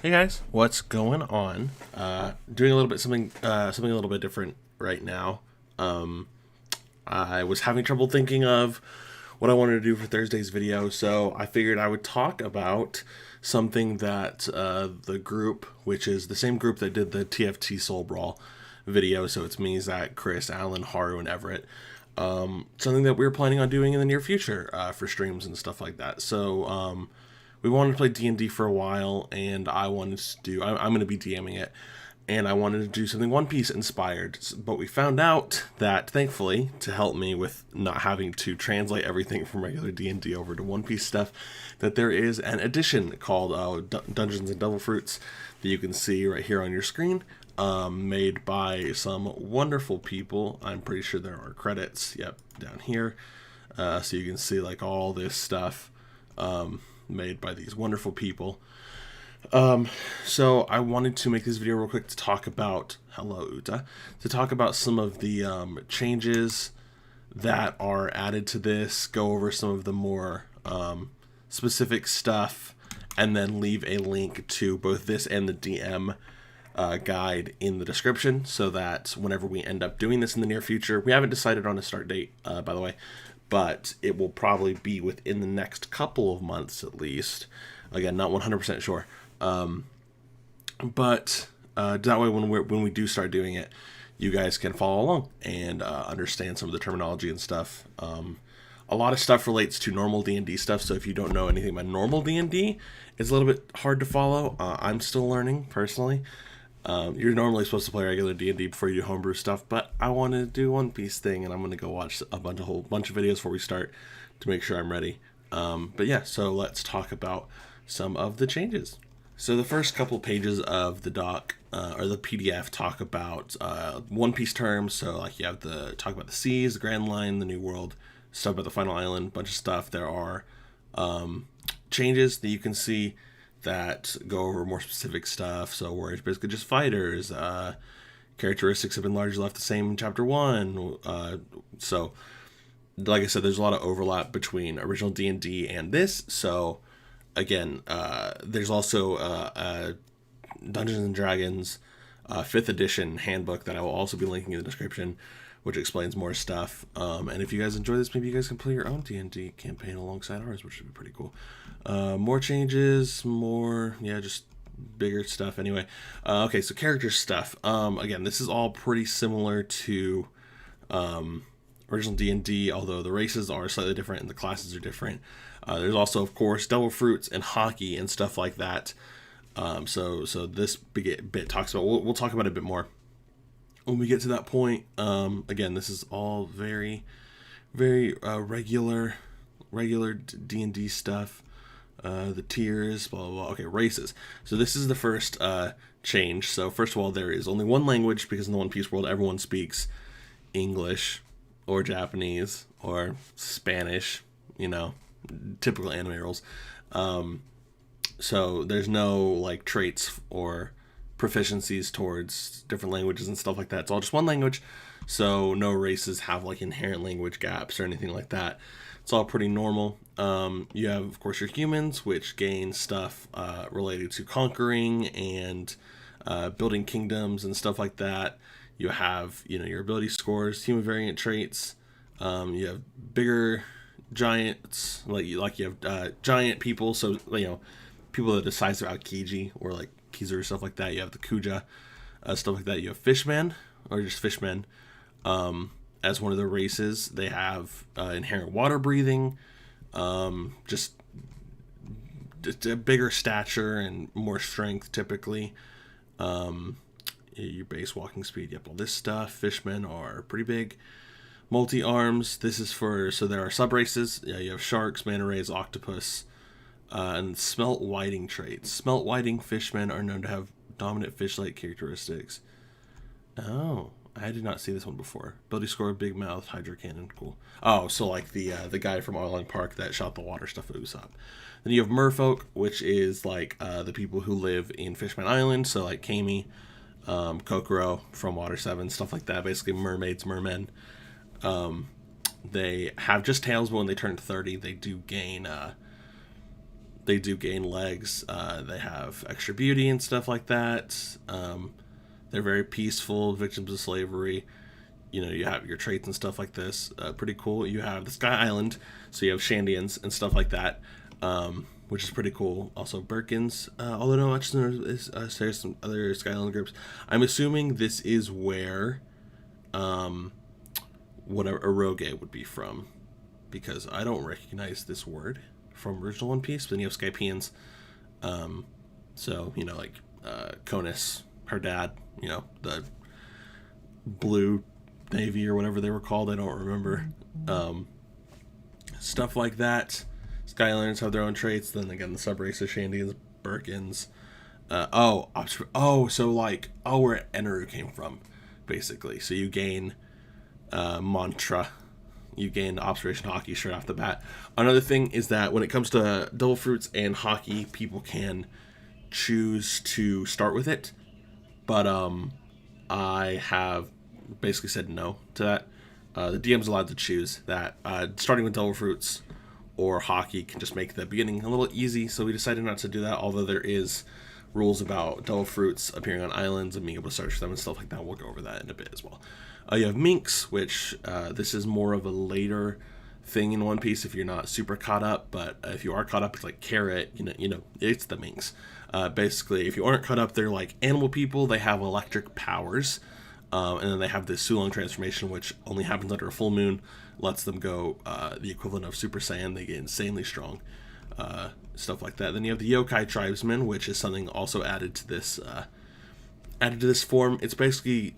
Hey guys, what's going on? Doing a little bit something a little bit different right now. Um, I was having trouble thinking of what I wanted to do for Thursday's video, so I figured I would talk about something that the group, which is the same group that did the TFT Soul Brawl video, so it's me, Zach, Chris, Alan, Haru, and Everett. Something that we were planning on doing in the near future for streams and stuff like that. So we wanted to play D&D for a while, and I wanted to do, I'm going to be DMing it, and I wanted to do something One Piece inspired, but we found out that, thankfully, to help me with not having to translate everything from regular D&D over to One Piece stuff, that there is an edition called Dungeons and Devil Fruits that you can see right here on your screen, made by some wonderful people. I'm pretty sure there are credits, yep, down here, so you can see like all this stuff, made by these wonderful people. So I wanted to make this video real quick to talk about, hello Uta, to talk about some of the changes that are added to this, go over some of the more specific stuff, and then leave a link to both this and the DM guide in the description, so that whenever we end up doing this in the near future, we haven't decided on a start date, by the way, but it will probably be within the next couple of months at least. Again, not 100% sure. But that way when we do start doing it, you guys can follow along and understand some of the terminology and stuff. A lot of stuff relates to normal D&D stuff, so if you don't know anything about normal D&D, it's a little bit hard to follow. I'm still learning, personally. You're normally supposed to play regular D&D before you do homebrew stuff, but I wanted to do One Piece thing, and I'm going to go watch a whole bunch of videos before we start to make sure I'm ready. But yeah, so let's talk about some of the changes. So the first couple pages of the doc, or the PDF, talk about One Piece terms. So like you have talk about the seas, the Grand Line, the New World, stuff about the Final Island, bunch of stuff. There are changes that you can see that go over more specific stuff. So where it's basically just fighters. Characteristics have been largely left the same in Chapter 1. So like I said, there's a lot of overlap between original D&D and this. So again, there's also Dungeons and Dragons 5th edition handbook that I will also be linking in the description, which explains more stuff. And if you guys enjoy this, maybe you guys can play your own D&D campaign alongside ours, which would be pretty cool. More changes, just bigger stuff anyway. Okay, so character stuff. Again, this is all pretty similar to original D&D, although the races are slightly different and the classes are different. There's also, of course, devil fruits and hockey and stuff like that. So this bit talks about, we'll talk about it a bit more when we get to that point. Again, this is all very, very regular D&D stuff. The tiers, blah, blah, blah. Okay, races. So this is the first change. So first of all, there is only one language, because in the One Piece world, everyone speaks English or Japanese or Spanish, typical anime rules. So there's no like traits or proficiencies towards different languages and stuff like that. It's all just one language. So no races have like inherent language gaps or anything like that. It's all pretty normal. You have, of course, your humans, which gain stuff related to conquering and building kingdoms and stuff like that. You have, your ability scores, human variant traits. You have bigger giants, like you have giant people. So people that are the size of Aokiji or like Kizaru, stuff like that. You have the Kuja, stuff like that. You have fishmen, or just fishmen. As one of the races, they have inherent water breathing, just a bigger stature and more strength typically. Your base walking speed, yep, all this stuff. Fishmen are pretty big. Multi-arms, this is so there are sub-races. Yeah, you have sharks, manta rays, octopus, and smelt whiting traits. Smelt whiting fishmen are known to have dominant fish-like characteristics. Oh, I did not see this one before. Ability score, big mouth, hydro cannon, cool. Oh, so like the guy from Arlong Park that shot the water stuff at Usopp. Then you have merfolk, which is like the people who live in Fishman Island, so like Kami, Kokoro from Water 7, stuff like that. Basically mermaids, mermen. They have just tails, but when they turn 30, they do gain they do gain legs. They have extra beauty and stuff like that. They're very peaceful, victims of slavery. You know, you have your traits and stuff like this. Pretty cool. You have the Sky Island, so you have Shandians and stuff like that, which is pretty cool. Also Birkins, although not much there's some other Sky Island groups. I'm assuming this is where whatever Eroge would be from, because I don't recognize this word from original One Piece. But then you have Skypians, so you know, like Conus, her dad, you know, the Blue Navy or whatever they were called, I don't remember. Stuff like that. Skylanders have their own traits. Then again, the subraces, Shandians, Birkins. So like, where Eneru came from, basically. So you gain mantra, you gain observation hockey straight off the bat. Another thing is that when it comes to devil fruits and hockey, people can choose to start with it, but I have basically said no to that. The DM's allowed to choose that. Starting with devil fruits or hockey can just make the beginning a little easy, so we decided not to do that, although there is rules about devil fruits appearing on islands and being able to search for them and stuff like that. We'll go over that in a bit as well. You have minks, which this is more of a later thing in One Piece if you're not super caught up, but if you are caught up, it's like carrot, you know, it's the minks. Basically, if you aren't caught up, they're like animal people. They have electric powers, and then they have this Sulong transformation, which only happens under a full moon, lets them go the equivalent of Super Saiyan. They get insanely strong, stuff like that. Then you have the yokai tribesmen, which is something also added to this form. It's basically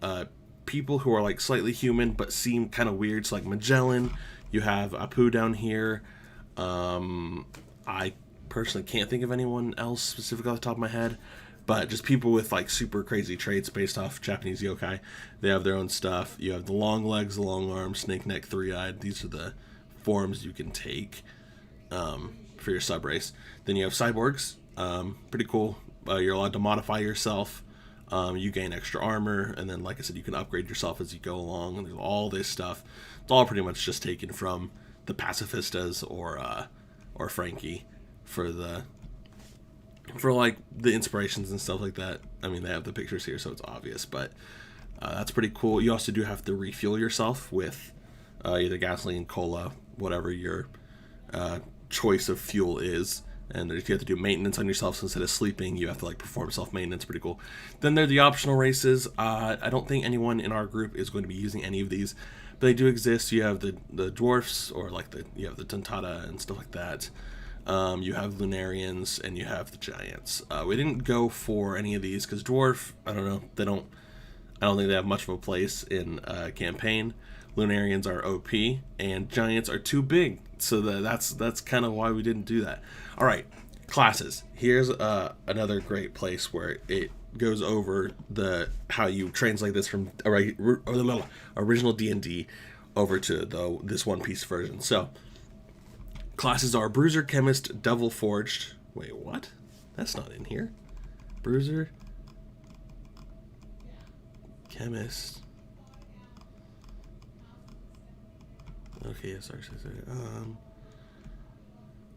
people who are like slightly human but seem kind of weird. So like Magellan, you have Apu down here. I personally can't think of anyone else specifically off the top of my head, but just people with like super crazy traits based off Japanese yokai. They have their own stuff. You have the long legs, the long arms, snake neck, three-eyed. These are the forms you can take for your subrace. Then you have cyborgs. Pretty cool. You're allowed to modify yourself. You gain extra armor, and then, like I said, you can upgrade yourself as you go along. And there's all this stuff. It's all pretty much just taken from the Pacifistas or Frankie for like the inspirations and stuff like that. I mean, they have the pictures here, so it's obvious, but that's pretty cool. You also do have to refuel yourself with either gasoline, cola, whatever your choice of fuel is. And if you have to do maintenance on yourself, so instead of sleeping, you have to like perform self-maintenance. Pretty cool. Then there are the optional races. I don't think anyone in our group is going to be using any of these, but they do exist. You have the dwarfs, or like you have the Tantata and stuff like that. You have Lunarians, and you have the giants. We didn't go for any of these because dwarf, I don't know, I don't think they have much of a place in campaign. Lunarians are OP, and giants are too big, so that's kind of why we didn't do that. All right, classes. Here's another great place where it goes over how you translate this from original D&D over to this One Piece version. So classes are Bruiser, Chemist, Devil Forged. Wait, what? That's not in here. Bruiser, Chemist. Okay, sorry.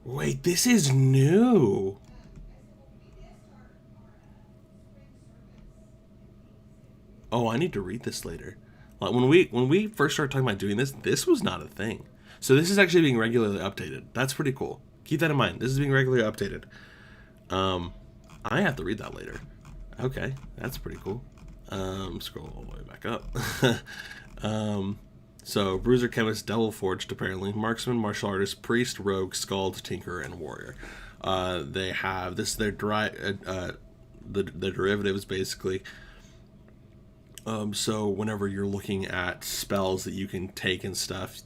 Wait, this is new. Oh, I need to read this later. Like when we first started talking about doing this was not a thing. So this is actually being regularly updated. That's pretty cool. Keep that in mind. This is being regularly updated. I have to read that later. Okay, that's pretty cool. Scroll all the way back up. So, Bruiser, Chemist, Devil Forged, apparently, Marksman, Martial Artist, Priest, Rogue, Skald, Tinker, and Warrior. They have, this is their the derivatives, basically. So, whenever you're looking at spells that you can take and stuff,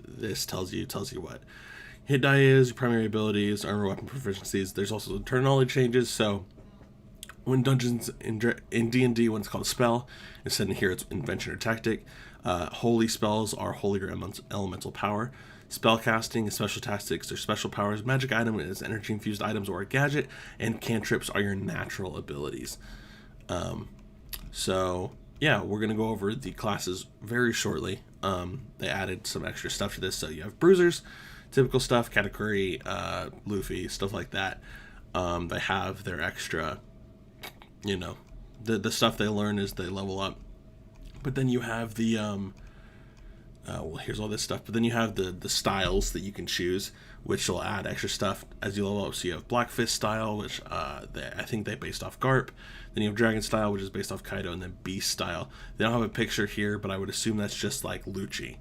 this tells you what hit die is, your primary abilities, armor, weapon proficiencies. There's also terminology changes, so when dungeons in D&D, when it's called a spell, instead of here it's invention or tactic. Holy spells are holy or elemental power. Spell casting is special tactics or special powers. Magic item is energy infused items or a gadget, and cantrips are your natural abilities. So yeah, we're gonna go over the classes very shortly. They added some extra stuff to this. So you have bruisers. typical stuff, Katakuri, Luffy, stuff like that. They have their extra, you know, the stuff they learn as they level up. But then you have the well, here's all this stuff. But then you have the styles that you can choose, which will add extra stuff as you level up. So you have Black Fist style, which I think they based off Garp. Then you have Dragon style, which is based off Kaido, and then Beast style. They don't have a picture here, but I would assume that's just like Lucci,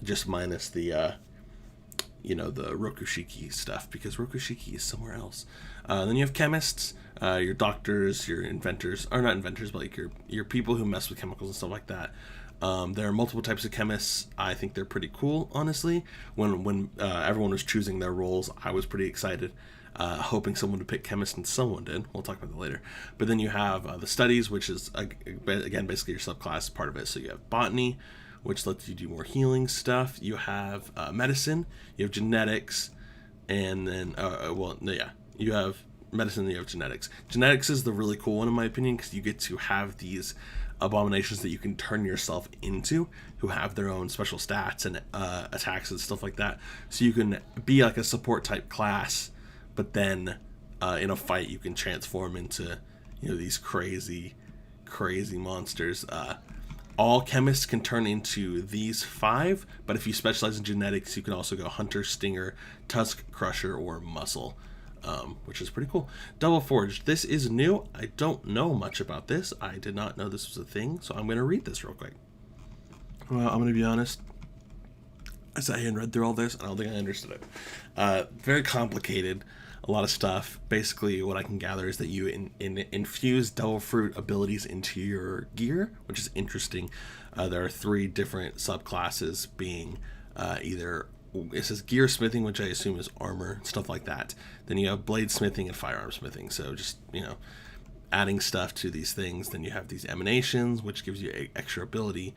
just minus the the Rokushiki stuff, because Rokushiki is somewhere else. Then you have chemists, your doctors, your inventors, or not inventors, but like your people who mess with chemicals and stuff like that. There are multiple types of chemists. I think they're pretty cool, honestly. When everyone was choosing their roles, I was pretty excited, hoping someone would pick chemist, and someone did. We'll talk about that later. But then you have the studies, which is, again, basically your subclass part of it. So you have botany, which lets you do more healing stuff. You have medicine, you have genetics, and then, you have medicine and you have genetics. Genetics is the really cool one, in my opinion, because you get to have these abominations that you can turn yourself into, who have their own special stats and attacks and stuff like that. So you can be like a support type class, but then in a fight you can transform into these crazy monsters. All chemists can turn into these 5, but if you specialize in genetics, you can also go Hunter, Stinger, Tusk, Crusher, or Muscle, which is pretty cool. Double Forged. This is new. I don't know much about this. I did not know this was a thing, so I'm going to read this real quick. Well, I'm going to be honest. I sat here and read through all this, and I don't think I understood it. Very complicated. A lot of stuff. Basically, what I can gather is that you infuse Devil Fruit abilities into your gear, which is interesting. There are 3 different subclasses, being either, it says gear smithing, which I assume is armor, stuff like that. Then you have blade smithing and firearm smithing. So just, adding stuff to these things. Then you have these emanations, which gives you extra ability.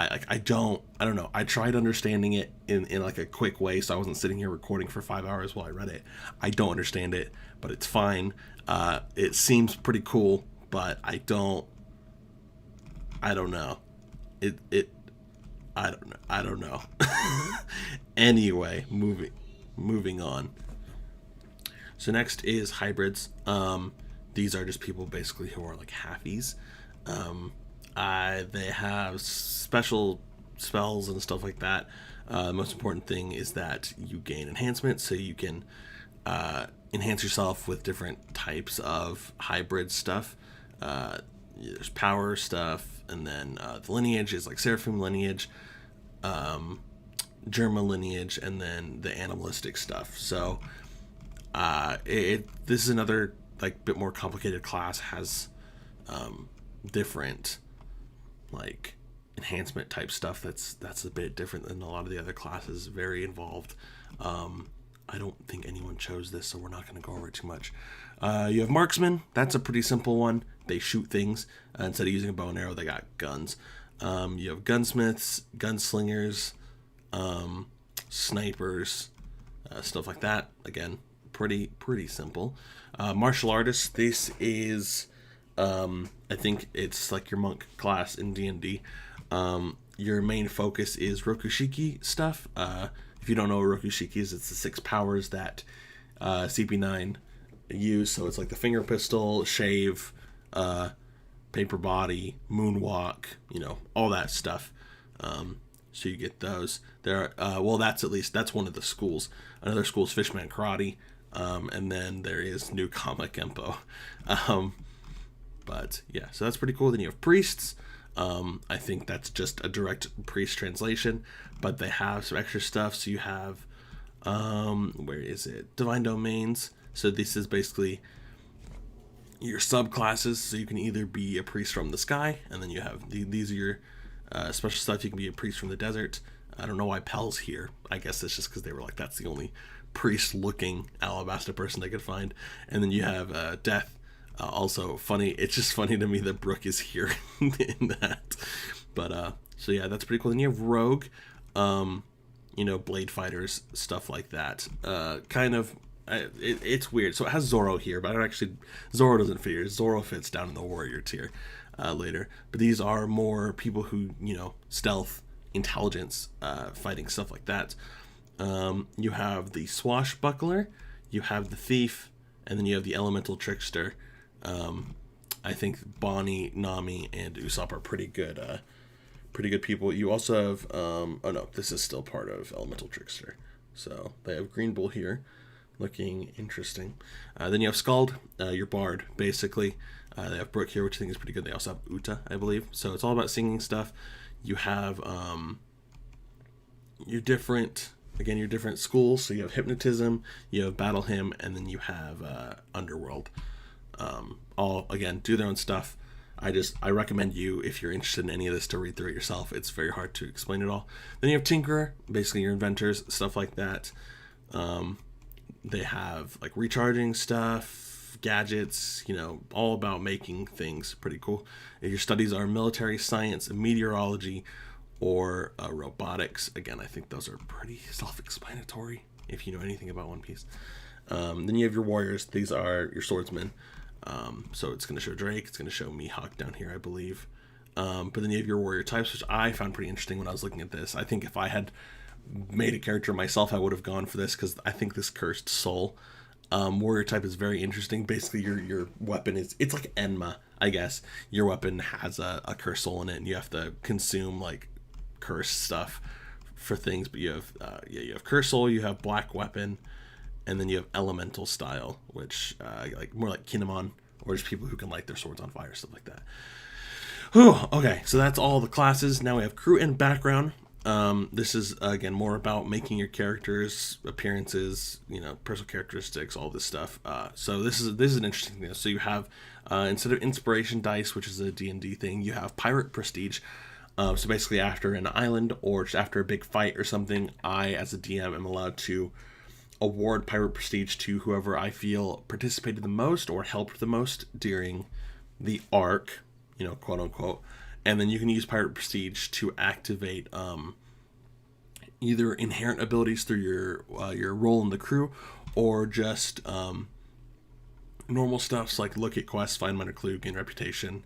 I don't know. I tried understanding it in like a quick way, so I wasn't sitting here recording for 5 hours while I read it. I don't understand it, but it's fine. It seems pretty cool, but I don't know. I don't know. Anyway, moving on. So next is hybrids. These are just people basically who are like halfies. They have special spells and stuff like that. The most important thing is that you gain enhancement, so you can enhance yourself with different types of hybrid stuff. There's power stuff, and then the lineage is like Seraphim lineage, Germa lineage, and then the animalistic stuff. So this is another like bit more complicated class. Has different like enhancement type stuff that's a bit different than a lot of the other classes. Very involved. I don't think anyone chose this, so we're not going to go over it too much. You have marksmen. That's a pretty simple one. They shoot things. Instead of using a bow and arrow, they got guns. You have gunsmiths, gunslingers, snipers, stuff like that. Again, pretty simple. Martial artists. This is I think it's like your monk class in D&D. Your main focus is Rokushiki stuff. If you don't know what Rokushiki is, it's the 6 powers that CP9 use. So it's like the finger pistol, shave, paper body, moonwalk, all that stuff. So you get those. There are, that's one of the schools. Another school is Fishman Karate. And then there is New Kama Kempo. But yeah, so that's pretty cool. Then you have priests. I think that's just a direct priest translation, but they have some extra stuff. So you have, where is it? Divine Domains. So this is basically your subclasses. So you can either be a priest from the sky, and then you have these are your special stuff. You can be a priest from the desert. I don't know why Pel's here. I guess it's just because they were like, that's the only priest-looking Alabasta person they could find. And then you have Death. Also funny, it's just funny to me that Brooke is here in that. But so yeah, that's pretty cool. Then you have Rogue, blade fighters, stuff like that. It's weird. So it has Zoro here, but Zoro doesn't fit here. Zoro fits down in the warrior tier later. But these are more people who, stealth, intelligence, fighting, stuff like that. You have the swashbuckler, you have the thief, and then you have the elemental trickster. I think Bonnie, Nami, and Usopp are pretty good people. You also have oh no, this is still part of elemental trickster. So they have Green Bull here, looking interesting. Then you have Scald, your bard, basically. They have Brooke here, which I think is pretty good. They also have Uta, I believe. So it's all about singing stuff. You have your different schools. So you have Hypnotism, you have Battle Hymn, and then you have Underworld. All, again, do their own stuff. I recommend you, if you're interested in any of this, to read through it yourself. It's very hard to explain it all. Then you have Tinkerer, basically your inventors, stuff like that. They have like recharging stuff, gadgets, all about making things. Pretty cool. If your studies are military science, meteorology, or robotics, again, I think those are pretty self-explanatory if you know anything about One Piece. Then you have your warriors. These are your swordsmen. So it's going to show Drake. It's going to show Mihawk down here, I believe. But then you have your warrior types, which I found pretty interesting when I was looking at this. I think if I had made a character myself, I would have gone for this because I think this cursed soul warrior type is very interesting. Basically, your weapon it's like Enma, I guess. Your weapon has a cursed soul in it, and you have to consume like cursed stuff for things. But you have cursed soul, you have black weapon, and then you have elemental style, which like more like Kinemon, or just people who can light their swords on fire, stuff like that. Whew, okay, so that's all the classes. Now we have crew and background. This is again more about making your characters, appearances, personal characteristics, all this stuff. So this is an interesting thing. So you have instead of inspiration dice, which is a D&D thing, you have pirate prestige. So basically, after an island or just after a big fight or something, I as a DM am allowed to award pirate prestige to whoever I feel participated the most or helped the most during the arc, quote unquote. And then you can use pirate prestige to activate either inherent abilities through your role in the crew, or just normal stuffs like look at quests, find minor clue, gain reputation,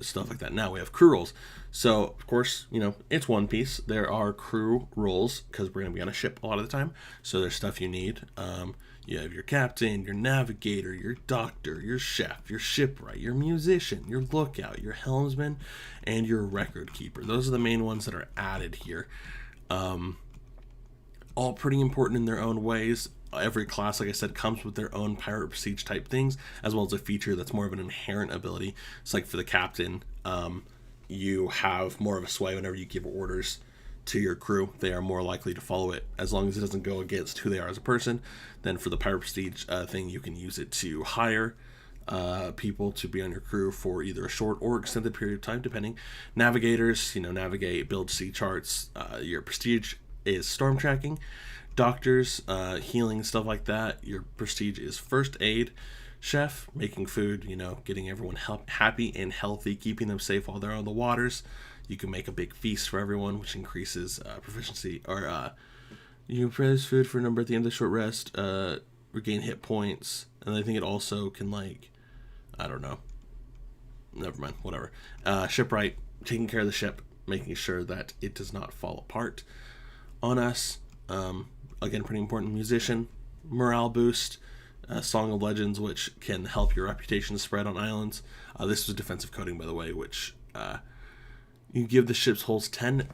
stuff like that. Now we have crew roles. So of course, it's One Piece. There are crew roles because we're gonna be on a ship a lot of the time. So there's stuff you need. You have your captain, your navigator, your doctor, your chef, your shipwright, your musician, your lookout, your helmsman, and your record keeper. Those are the main ones that are added here. All pretty important in their own ways. Every class, like I said, comes with their own pirate prestige type things, as well as a feature that's more of an inherent ability. It's like for the captain, you have more of a sway whenever you give orders to your crew. They are more likely to follow it as long as it doesn't go against who they are as a person. Then for the pirate prestige thing, you can use it to hire people to be on your crew for either a short or extended period of time, depending. Navigators, navigate, build sea charts. Your prestige is storm tracking. Doctors, healing, stuff like that. Your prestige is first aid. Chef, making food, getting everyone happy and healthy, keeping them safe while they're on the waters. You can make a big feast for everyone, which increases proficiency. Or you can produce food for a number at the end of the short rest, regain hit points, and I think it also can, I don't know. Never mind, whatever. Shipwright, taking care of the ship, making sure that it does not fall apart on us. Again, pretty important. Musician, morale boost, Song of Legends, which can help your reputation spread on islands. This was defensive coding, by the way, which you give the ship's hulls 10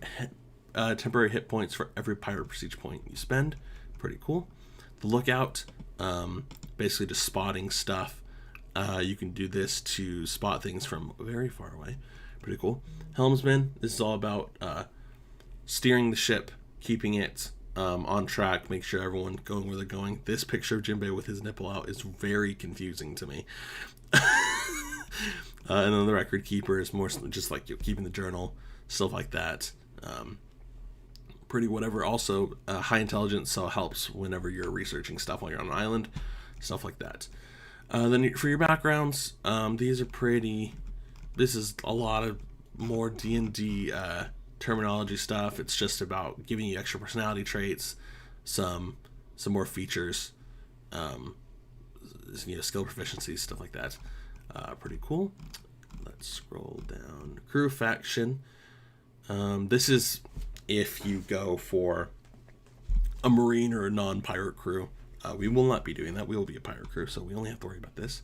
temporary hit points for every pirate prestige point you spend. Pretty cool. The lookout, basically just spotting stuff. You can do this to spot things from very far away. Pretty cool. Helmsman, this is all about steering the ship, keeping it on track, make sure everyone going where they're going. This picture of Jinbei with his nipple out is very confusing to me. And then the record keeper is more just like keeping the journal, stuff like that. Pretty whatever. Also, high intelligence helps whenever you're researching stuff while you're on an island, stuff like that. Then for your backgrounds, these are pretty. This is a lot of more D&D terminology stuff. It's just about giving you extra personality traits, some more features, skill proficiency, stuff like that. Pretty cool. Let's scroll down. Crew faction. This is if you go for a Marine or a non-pirate crew. We will not be doing that. We will be a pirate crew, so we only have to worry about this.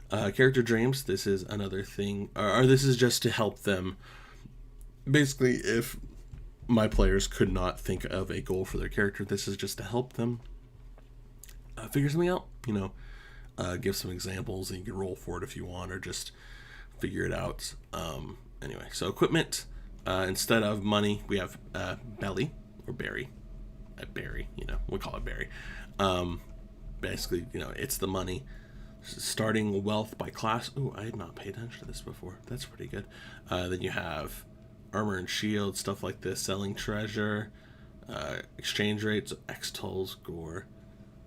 Character dreams. This is another thing, or this is just to help them. Basically, if my players could not think of a goal for their character, this is just to help them figure something out. Give some examples, and you can roll for it if you want, or just figure it out. Anyway, so equipment. Instead of money, we have belly or berry. Berry, we call it berry. Basically, it's the money. Starting wealth by class. Ooh, I had not paid attention to this before. That's pretty good. Then you have armor and shield, stuff like this. Selling treasure, exchange rates, X tolls, gore,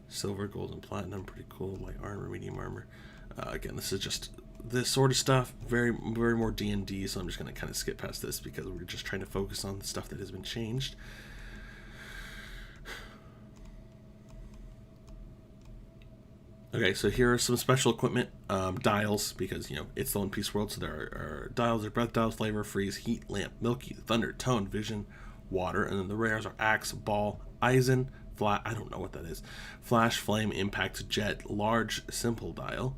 silver, gold, and platinum. Pretty cool. Light armor, medium armor. Again, this is just this sort of stuff. Very, very more D&D. So I'm just going to kind of skip past this because we're just trying to focus on the stuff that has been changed. Okay, so here are some special equipment, dials, because, it's the One Piece world, so there are dials, are breath dials, flavor, freeze, heat, lamp, milky, thunder, tone, vision, water, and then the rares are axe, ball, eisen, I don't know what that is, flash, flame, impact, jet, large, simple dial,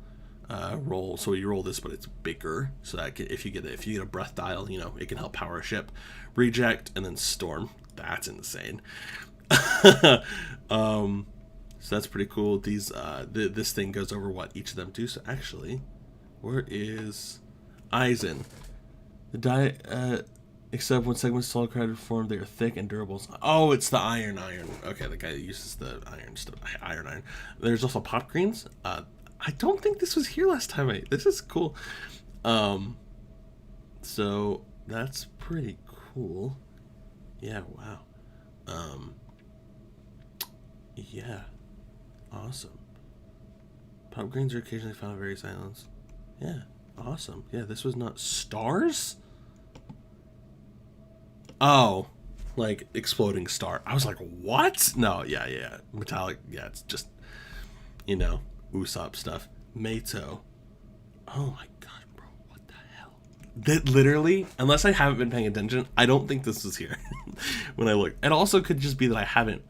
roll, so you roll this, but it's bigger, so that if you get a breath dial, it can help power a ship, reject, and then storm. That's insane. So that's pretty cool. These this thing goes over what each of them do. So actually, where is Eisen? The die, except when segments solid crowded form, they are thick and durable. Oh, it's the iron. Okay, the guy that uses the iron stuff. Iron. There's also pop greens. I don't think this was here last time. This is cool. So that's pretty cool. Yeah. Wow. Yeah. Awesome. Pop greens are occasionally found in various islands. Yeah, awesome. Yeah, this was not stars? Oh, like exploding star. I was like, what? No, yeah. Metallic, yeah, it's just, Usopp stuff. Mato. Oh my god, bro, what the hell? That literally, unless I haven't been paying attention, I don't think this was here when I looked. It also could just be that I haven't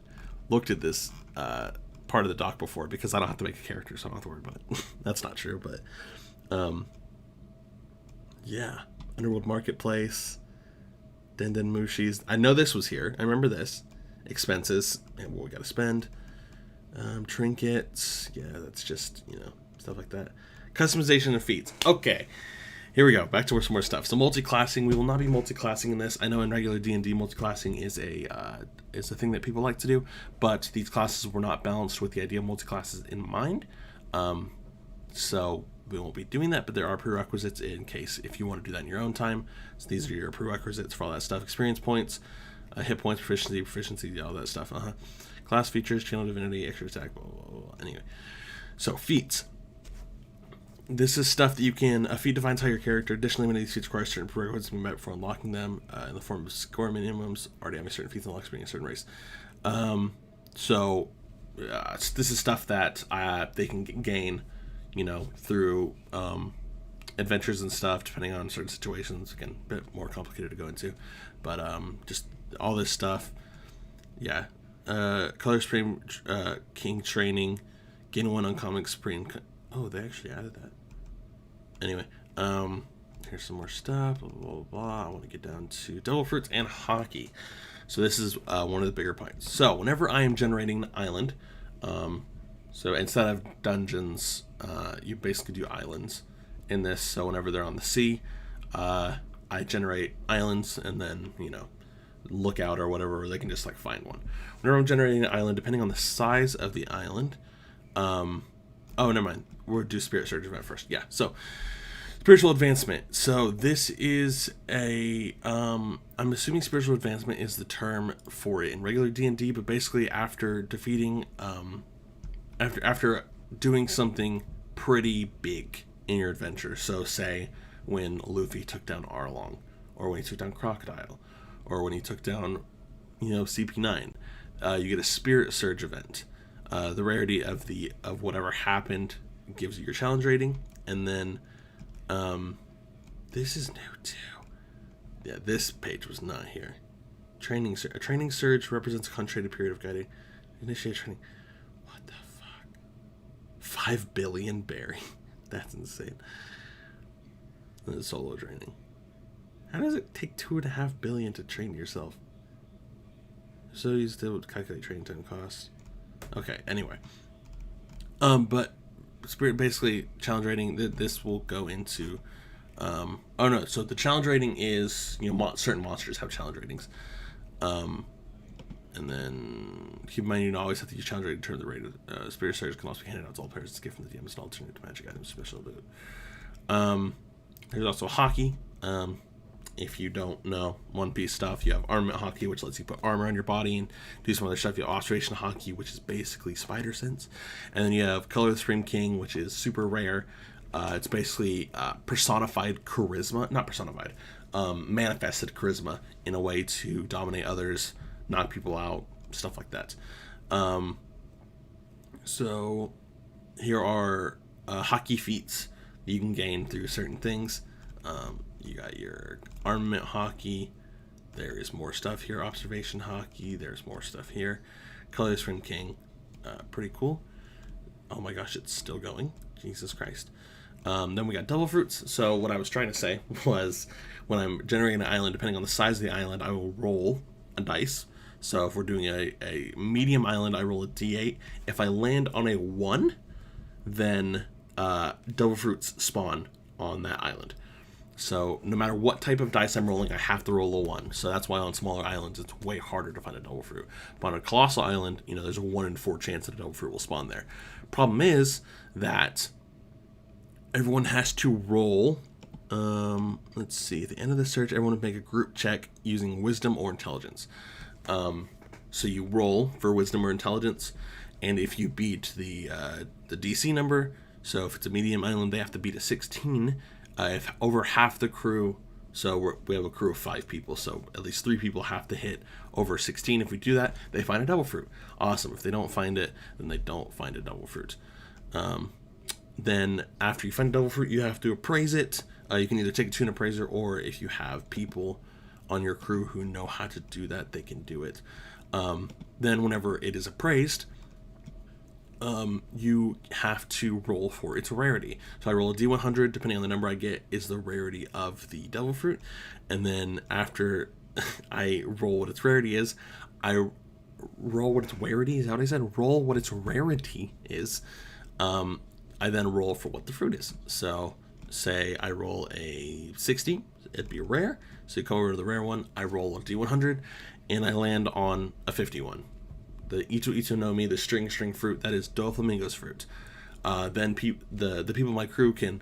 looked at this part of the doc before because I don't have to make a character, so I don't have to worry about it. That's not true, but yeah. Underworld Marketplace, Den Mushi's. I know this was here. I remember this. Expenses and what we got to spend. Trinkets. Yeah, that's just, stuff like that. Customization and feats. Okay. Here we go. Back to some more stuff. So multi-classing. We will not be multi-classing in this. I know in regular D&D, multi-classing is a thing that people like to do, but these classes were not balanced with the idea of multi-classes in mind. So we won't be doing that, but there are prerequisites in case if you want to do that in your own time. So these are your prerequisites for all that stuff. Experience points, hit points, proficiency, all that stuff. Class features, channel divinity, extra attack, blah, blah, blah. Anyway. So feats. This is stuff that you can. A feat defines how your character. Additionally, many of these feats require certain prerequisites to be met before unlocking them in the form of score minimums. Already having certain feats unlocked, being a certain race. So this is stuff that they can gain, through adventures and stuff, depending on certain situations. Again, a bit more complicated to go into, but just all this stuff. Yeah, color supreme king training, gain 1 uncommon supreme. Oh, they actually added that. Anyway, here's some more stuff. Blah, blah, blah. I want to get down to devil fruits and hockey. So this is one of the bigger points. So whenever I am generating an island, so instead of dungeons, you basically do islands in this. So whenever they're on the sea, I generate islands and then, lookout or whatever, or they can just find one. Whenever I'm generating an island, depending on the size of the island, oh, never mind. We'll do Spirit Surge event first. Yeah, so spiritual advancement. So this is I'm assuming spiritual advancement is the term for it in regular D&D, but basically after defeating, after doing something pretty big in your adventure. So say when Luffy took down Arlong, or when he took down Crocodile, or when he took down, CP9, you get a Spirit Surge event. The rarity of whatever happened gives you your challenge rating, and then this is new too. Yeah, this page was not here. A training surge represents a concentrated period of guiding. Initiate training. What the fuck? 5 billion berry. That's insane. This is solo training. How does it take 2.5 billion to train yourself? So you still calculate training time costs. Okay, anyway. But Spirit basically challenge rating. This will go into. Oh no! So the challenge rating is certain monsters have challenge ratings. And then keep in mind you always have to use challenge rating to turn the rate of Spirit Surge can also be handed out to all players as a gift from the DM as an alternate to magic items special loot. There's also hockey. If you don't know One Piece stuff, you have armament hockey, which lets you put armor on your body and do some other stuff. You have observation hockey, which is basically spider sense. And then you have Color of the Supreme King, which is super rare. It's basically personified charisma, not personified, manifested charisma in a way to dominate others, knock people out, stuff like that. So here are hockey feats that you can gain through certain things. You got your armament hockey. There is more stuff here. Observation hockey. There's more stuff here. Color Supreme King. Pretty cool. Oh my gosh, it's still going. Jesus Christ. Then we got double fruits. So what I was trying to say was when I'm generating an island, depending on the size of the island, I will roll a dice. So if we're doing a medium island, I roll a d8. If I land on a 1, then double fruits spawn on that island. So no matter what type of dice I'm rolling, I have to roll a 1. So that's why on smaller islands, it's way harder to find a double fruit. But on a colossal island, there's a 1 in 4 chance that a double fruit will spawn there. Problem is that everyone has to roll. Let's see. At the end of the search, everyone would make a group check using wisdom or intelligence. So you roll for wisdom or intelligence, and if you beat the DC number, so if it's a medium island, they have to beat a 16. If over half the crew, so we have a crew of 5 people, so at least 3 people have to hit over 16. If we do that, they find a double fruit. Awesome. If they don't find it, then they don't find a double fruit. Then after you find a double fruit, you have to appraise it. You can either take it to an appraiser, or if you have people on your crew who know how to do that, they can do it. Then whenever it is appraised, you have to roll for its rarity. So I roll a d100, depending on the number I get is the rarity of the devil fruit. And then after I roll what its rarity is, I roll what its rarity is. How I said roll what its rarity is. I then roll for what the fruit is. So say I roll a 60, it'd be rare. So you come over to the rare one, I roll a d100, and I land on a 51. The Ito no Mi, the string fruit, that is Doflamingo's fruit. Then the people in my crew can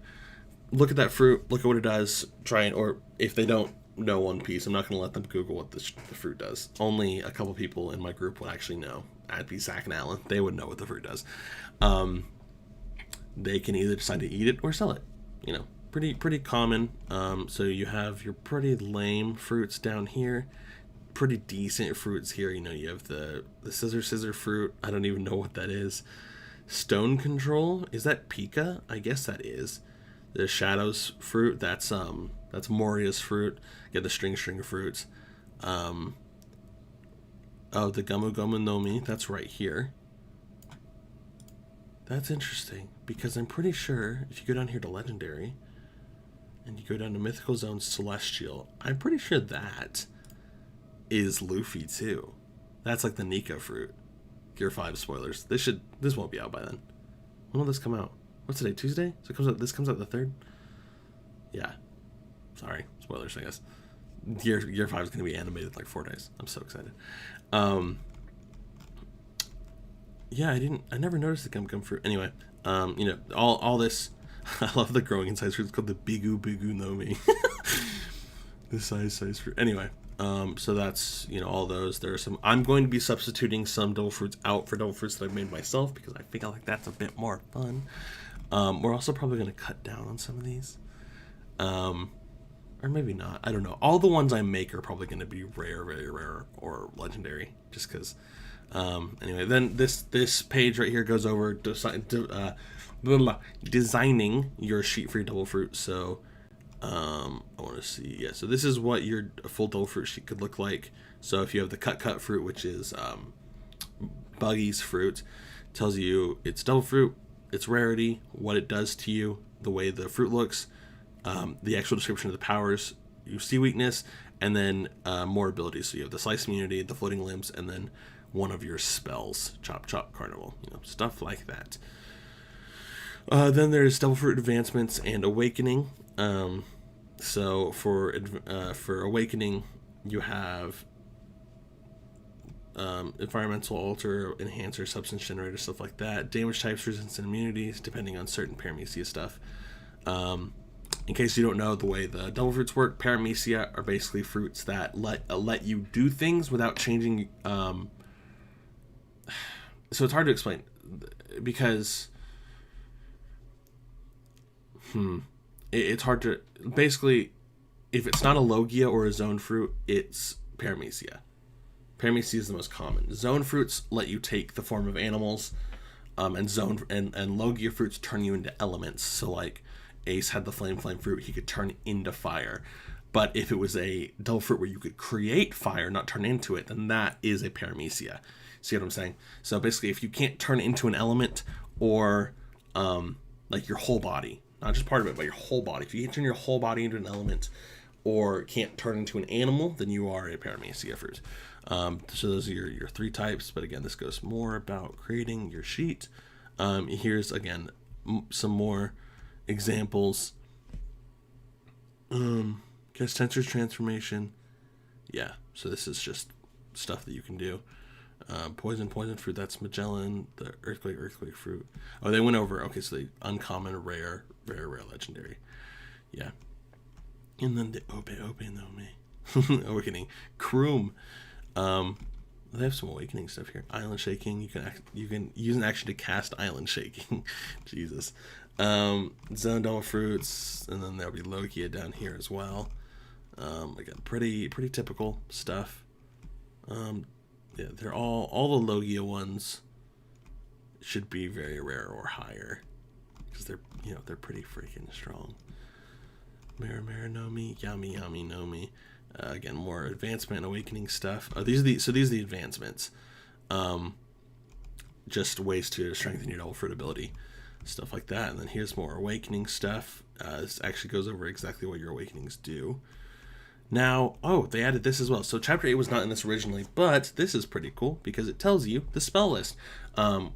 look at that fruit, look at what it does, try and, or if they don't know One Piece, I'm not going to let them Google what the fruit does. Only a couple people in my group would actually know. That'd be Zach and Alan. They would know what the fruit does. They can either decide to eat it or sell it. Pretty common. So you have your pretty lame fruits down here. Pretty decent fruits here. You have the scissor fruit. I don't even know what that is. Stone control, is that Pika? I guess that is. The shadows fruit, that's Moria's fruit. Get the string fruits. Oh, the Gamu no Mi, that's right here. That's interesting, because I'm pretty sure if you go down here to Legendary and you go down to Mythical Zone Celestial, I'm pretty sure that is Luffy too. That's like the Nika fruit. Gear 5 spoilers. This won't be out by then. When will this come out? What's today? Tuesday? So this comes out the 3rd? Yeah. Sorry. Spoilers, I guess. Gear 5 is going to be animated in like 4 days. I'm so excited. Yeah, I never noticed the gum fruit. Anyway, all this, I love the growing in size fruit. It's called the Bigu no Mi. The size fruit. Anyway, so that's, all those. There are some, I'm going to be substituting some double fruits out for double fruits that I've made myself, because I feel like that's a bit more fun. We're also probably going to cut down on some of these. Or maybe not. I don't know. All the ones I make are probably going to be rare, very rare, or legendary, just because. Anyway, then this page right here goes over designing your sheet for your double fruit. So I want to see. Yeah, so this is what your full double fruit sheet could look like. So if you have the cut fruit, which is Buggy's fruit tells you its devil fruit, its rarity, what it does to you, the way the fruit looks, the actual description of the powers. You see weakness, and then more abilities. So you have the slice immunity, the floating limbs, and then one of your spells, Chop Chop Carnival, stuff like that. Then there's devil fruit advancements and awakening. So for awakening, you have environmental alter, enhancer, substance generator, stuff like that. Damage types, resistance, and immunities, depending on certain paramecia stuff. In case you don't know the way the devil fruits work, paramecia are basically fruits that let you do things without changing. So it's hard to explain because it's hard to basically, if it's not a Logia or a zone fruit, it's paramecia. Paramecia is the most common. Zone fruits let you take the form of animals, and Logia fruits turn you into elements. So like Ace had the flame fruit, he could turn into fire. But if it was a devil fruit where you could create fire, not turn into it, then that is a paramecia. See what I'm saying? So basically, if you can't turn into an element or like your whole body, not just part of it, but your whole body. If you can't turn your whole body into an element or can't turn into an animal, then you are a paramecia fruit. So those are your three types. But again, this goes more about creating your sheet. Here's, again, some more examples. Guess Tensor's transformation. Yeah, so this is just stuff that you can do. Poison fruit, that's Magellan. The earthquake fruit. Oh, they went over, okay, so the uncommon, rare, legendary. Yeah. And then the Ope Nome. Awakening. Kroom. They have some awakening stuff here. Island shaking. You can use an action to cast island shaking. Jesus. Zone devil fruits, and then there'll be Logia down here as well. Again, pretty typical stuff. Yeah, they're all the Logia ones should be very rare or higher because they're pretty freaking strong. Mara Nomi, Yami Nomi. Again, more advancement and awakening stuff. These are the advancements. Just ways to strengthen your devil fruit ability, stuff like that. And then here's more awakening stuff. This actually goes over exactly what your awakenings do. Now, they added this as well. So Chapter 8 was not in this originally, but this is pretty cool because it tells you the spell list.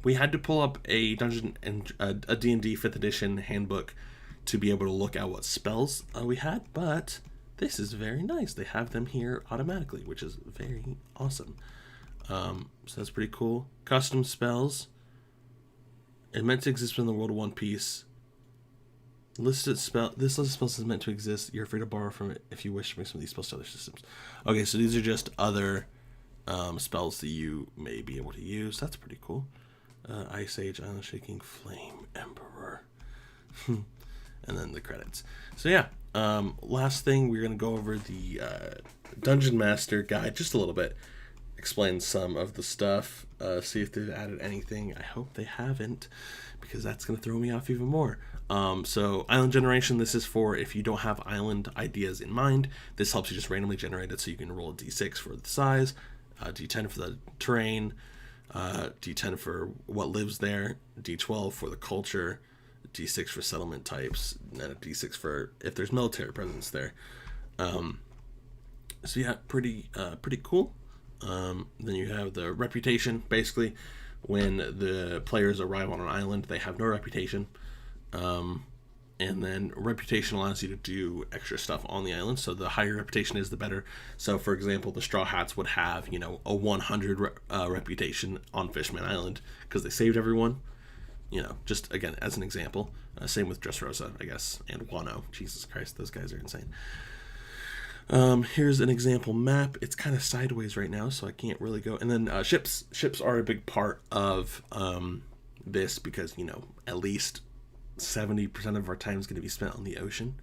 We had to pull up a Dungeon and a D&D 5th edition handbook to be able to look at what spells we had, but this is very nice. They have them here automatically, which is very awesome. So that's pretty cool. Custom spells. It meant to exist in the world of One Piece. This list of spells is meant to exist. You're free to borrow from it if you wish to bring some of these spells to other systems. Okay, so these are just other spells that you may be able to use. That's pretty cool. Ice Age, Island Shaking, Flame Emperor. And then the credits. So yeah, last thing, we're going to go over the Dungeon Master guide just a little bit. Explain some of the stuff. See if they've added anything. I hope they haven't, because that's going to throw me off even more. So island generation, this is for if you don't have island ideas in mind. This helps you just randomly generate it, so you can roll a d6 for the size, d10 for the terrain, d10 for what lives there, d12 for the culture, d6 for settlement types, and a d6 for if there's military presence there. So yeah, pretty cool. Then you have the reputation. Basically, when the players arrive on an island, they have no reputation. And then reputation allows you to do extra stuff on the island. So the higher reputation is, the better. So for example, the Straw Hats would have, a 100 reputation on Fishman Island because they saved everyone. Just again, as an example. Same with Dressrosa, I guess, and Wano. Jesus Christ, those guys are insane. Here's an example map. It's kind of sideways right now, so I can't really go. And then ships. Ships are a big part of this because, at least 70% of our time is going to be spent on the ocean.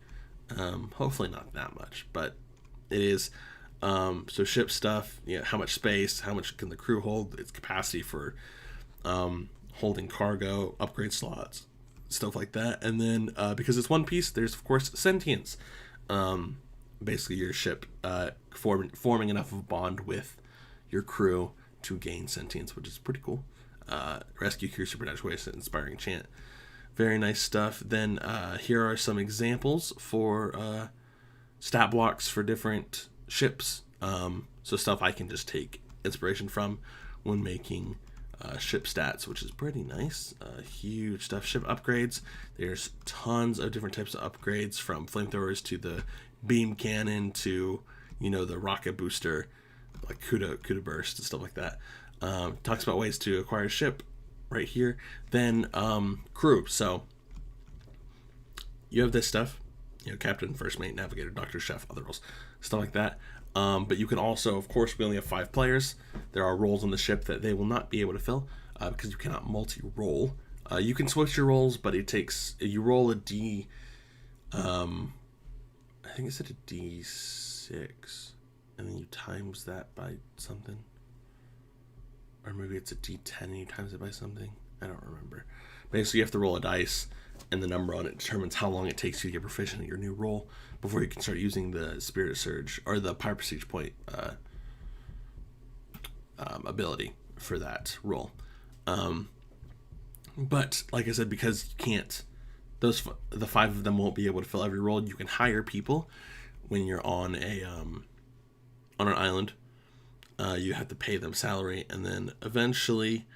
Hopefully not that much, but it is. So ship stuff, how much space, how much can the crew hold, its capacity for holding cargo, upgrade slots, stuff like that. And then because it's One Piece, there's of course sentience. Basically your ship forming enough of a bond with your crew to gain sentience, which is pretty cool. Rescue Crew, Supernatural Waste, Inspiring Chant. Very nice stuff. Then here are some examples for stat blocks for different ships. So stuff I can just take inspiration from when making ship stats, which is pretty nice. Huge stuff. Ship upgrades. There's tons of different types of upgrades, from flamethrowers to the beam cannon to, you know, the rocket booster, like Kuda burst and stuff like that. Talks about ways to acquire a ship right here. Then crew. So you have this stuff, you know, captain, first mate, navigator, doctor, chef, other roles, stuff like that. But you can also, of course, we only have 5 players. There are roles on the ship that they will not be able to fill because you cannot multi-roll. You can switch your roles, but it takes, you roll a D, I think it's at a D6, and then you times that by something. Or maybe it's a D10 and you times it by something. I don't remember. Basically, you have to roll a dice, and the number on it determines how long it takes you to get proficient at your new role before you can start using the Spirit Surge or the Power Prestige Point ability for that role. But like I said, because you can't, the 5 of them won't be able to fill every role. You can hire people when you're on an island. You have to pay them salary, and then eventually,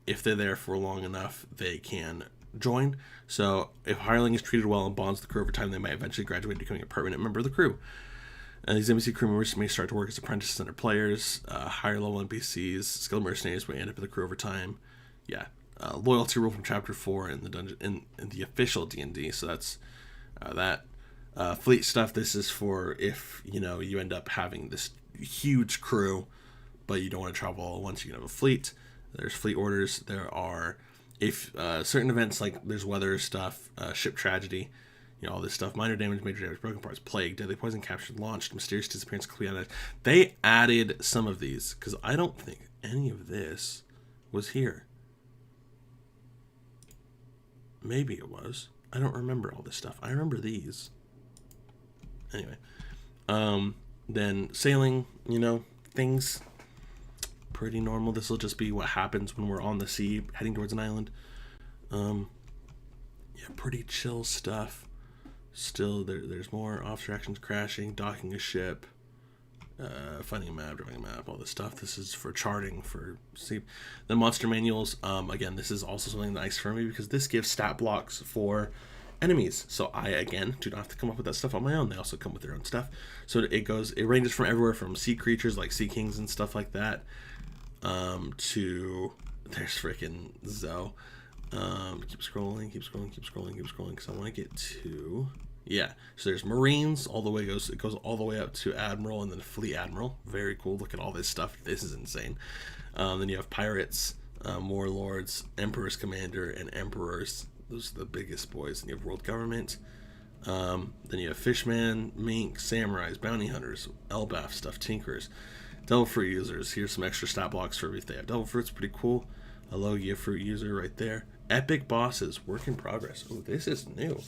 if they're there for long enough, they can join. So if hireling is treated well and bonds the crew over time, they might eventually graduate to becoming a permanent member of the crew. These NPC crew members may start to work as apprentices under players. Higher level NPCs, skilled mercenaries, may end up in the crew over time. Yeah, loyalty rule from Chapter 4 in the dungeon in the official D&D. So that's that. Fleet stuff. This is for if, you know, you end up having this huge crew, but you don't want to travel all at once. You can have a fleet. There's fleet orders. There are, if certain events, like there's weather stuff, ship tragedy, you know, all this stuff, minor damage, major damage, broken parts, plague, deadly poison, captured, launched, mysterious disappearance, complete. They added some of these because I don't think any of this was here. Maybe it was. I don't remember all this stuff. I remember these. Anyway, then sailing, you know, things pretty normal. This will just be what happens when we're on the sea heading towards an island. Yeah, pretty chill stuff. Still, there's more officer actions, crashing, docking a ship, finding a map, drawing a map, all this stuff. This is for charting for sea. The monster manuals, again, this is also something nice for me because this gives stat blocks for enemies. So I, again, do not have to come up with that stuff on my own. They also come with their own stuff. So it ranges from everywhere from sea creatures like sea kings and stuff like that, to, there's freaking Zoe. Keep scrolling because I want to get to, yeah. So there's Marines all the way, it goes all the way up to Admiral and then Fleet Admiral. Very cool. Look at all this stuff. This is insane. Then you have Pirates, Warlords, Emperor's Commander, and Emperors. Those are the biggest boys. And you have World Government. Then you have Fishman, Mink, Samurais, Bounty Hunters, Elbaf stuff, Tinkerers, Devil Fruit users. Here's some extra stat blocks for if they have Devil Fruit's pretty cool. A Logia Fruit user right there. Epic bosses, work in progress. Oh, this is new.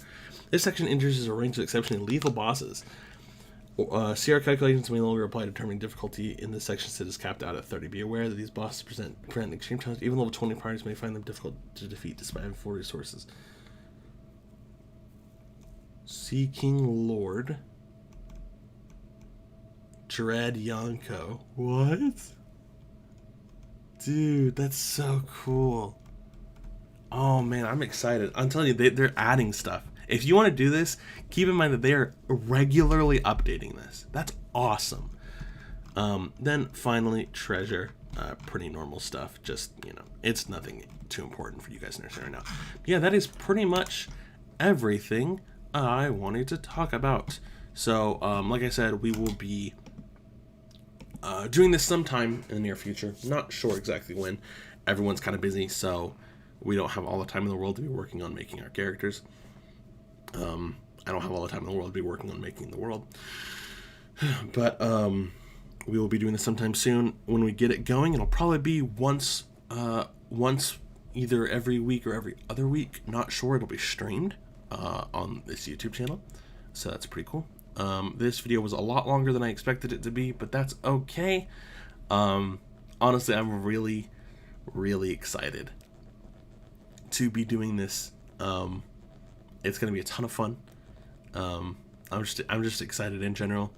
This section introduces a range of exceptionally lethal bosses. CR calculations may no longer apply to determining difficulty in this section, since it is capped out at 30. Be aware that these bosses present extreme challenges. Even level 20 parties may find them difficult to defeat despite having full resources. Sea King Lord. Dread Yonko. What? Dude, that's so cool. Oh man, I'm excited. I'm telling you, they're adding stuff. If you want to do this, keep in mind that they are regularly updating this. That's awesome. Then finally, treasure. Pretty normal stuff. Just, you know, it's nothing too important for you guys to understand right now. Yeah, that is pretty much everything I wanted to talk about. So, like I said, we will be doing this sometime in the near future. Not sure exactly when. Everyone's kind of busy, so we don't have all the time in the world to be working on making our characters. I don't have all the time in the world to be working on making the world. But we will be doing this sometime soon. When we get it going, it'll probably be once either every week or every other week. Not sure. It'll be streamed on this YouTube channel. So that's pretty cool. This video was a lot longer than I expected it to be, but that's okay. Honestly, I'm really really excited to be doing this. It's going to be a ton of fun. I'm just excited in general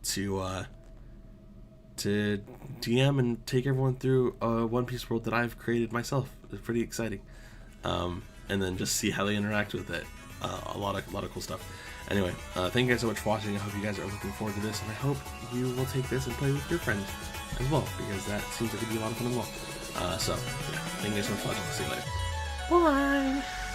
to DM and take everyone through a One Piece world that I've created myself. It's pretty exciting. And then just see how they interact with it. A lot of cool stuff. Anyway, thank you guys so much for watching. I hope you guys are looking forward to this, and I hope you will take this and play with your friends as well, because that seems like it'd be a lot of fun as well. So, yeah, thank you guys so much for watching. See you later. Bye!